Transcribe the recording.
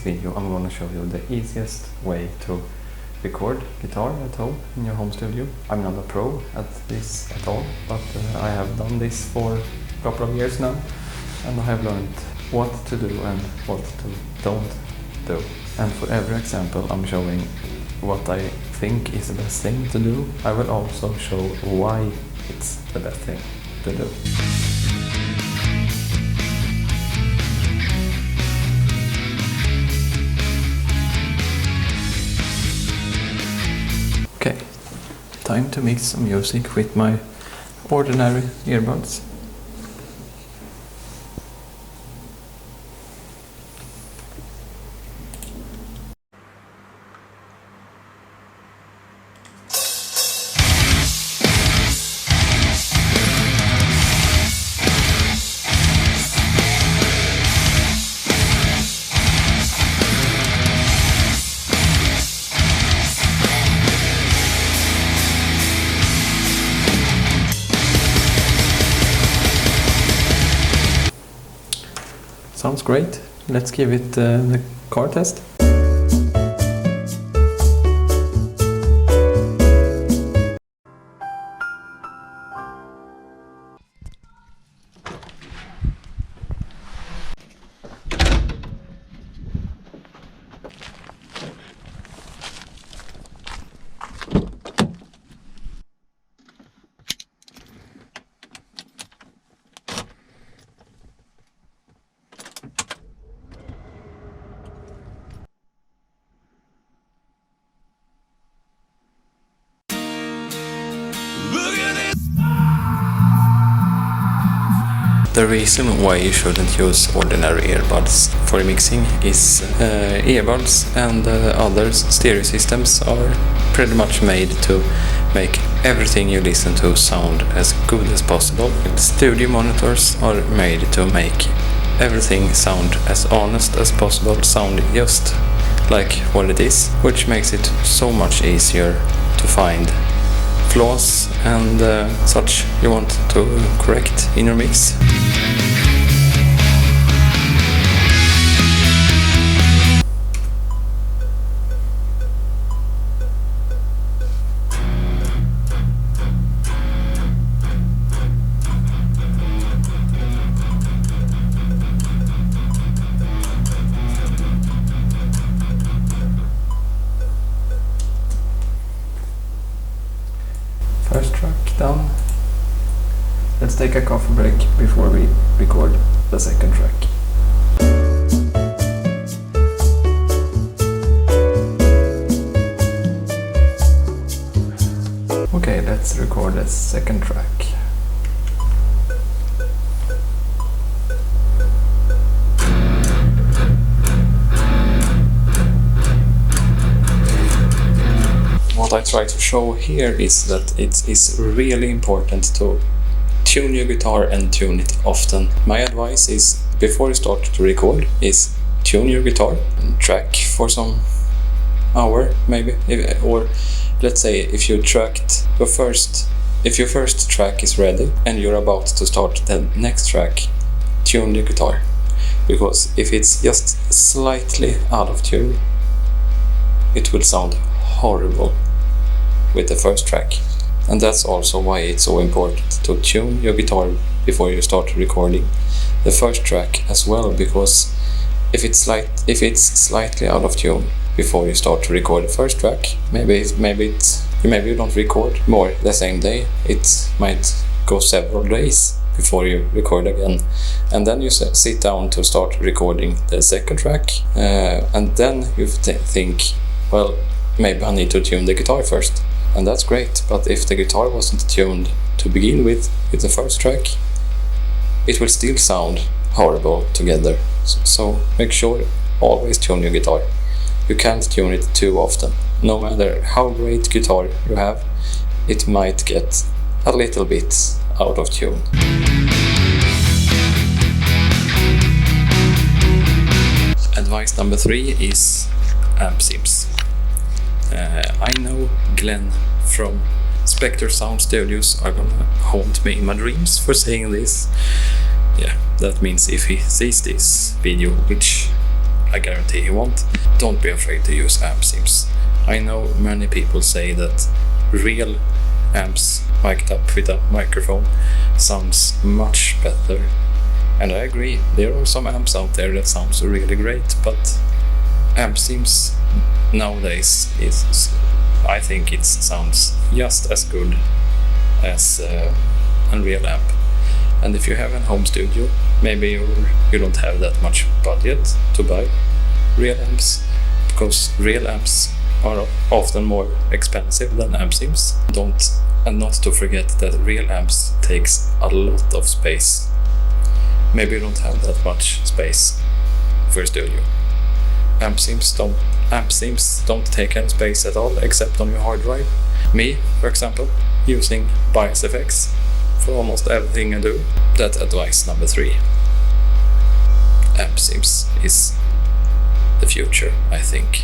video I'm gonna show you the easiest way to record guitar at home in your home studio. I'm not a pro at this at all, but I have done this for a couple of years now, and I have learned what to do and what to don't do. And for every example I'm showing what I think is the best thing to do. I will also show why it's the best thing to do. Okay, time to mix some music with my ordinary earbuds. Sounds great. Let's give it the chord test. The reason why you shouldn't use ordinary earbuds for mixing is earbuds and other stereo systems are pretty much made to make everything you listen to sound as good as possible. Studio monitors are made to make everything sound as honest as possible, sound just like what it is, which makes it so much easier to find flaws and such you want to correct in your mix. First track done. Let's take a coffee break before we record the second track. Okay, let's record the second track. What I try to show here is that it is really important to tune your guitar and tune it often. My advice is, before you start to record, is tune your guitar and track for some hour maybe, or let's say if your first track is ready and you're about to start the next track, tune your guitar, because if it's just slightly out of tune, it will sound horrible with the first track. And that's also why it's so important to tune your guitar before you start recording the first track as well, because if it's slightly out of tune before you start to record the first track, maybe you don't record more the same day. It might go several days before you record again, and then you sit down to start recording the second track, and then you think, well, maybe I need to tune the guitar first. And that's great, but if the guitar wasn't tuned to begin with the first track, it will still sound horrible together. So make sure always tune your guitar. You can't tune it too often. No matter how great guitar you have, it might get a little bit out of tune. Advice number 3 is amp sims. I know Glenn from Spectre Sound Studios are gonna haunt me in my dreams for saying this. Yeah, that means if he sees this video, which I guarantee he won't. Don't be afraid to use amp sims. I know many people say that real amps mic'd up with a microphone sounds much better, and I agree, there are some amps out there that sounds really great, but amp sims nowadays I think it sounds just as good as a real amp. And if you have a home studio, maybe you don't have that much budget to buy real amps, because real amps are often more expensive than amp sims. And not to forget that real amps takes a lot of space. Maybe you don't have that much space for a studio. Amp sims don't take any space at all, except on your hard drive. Me, for example, using bias effects for almost everything I do. That's advice number 3. Amp sims is the future, I think.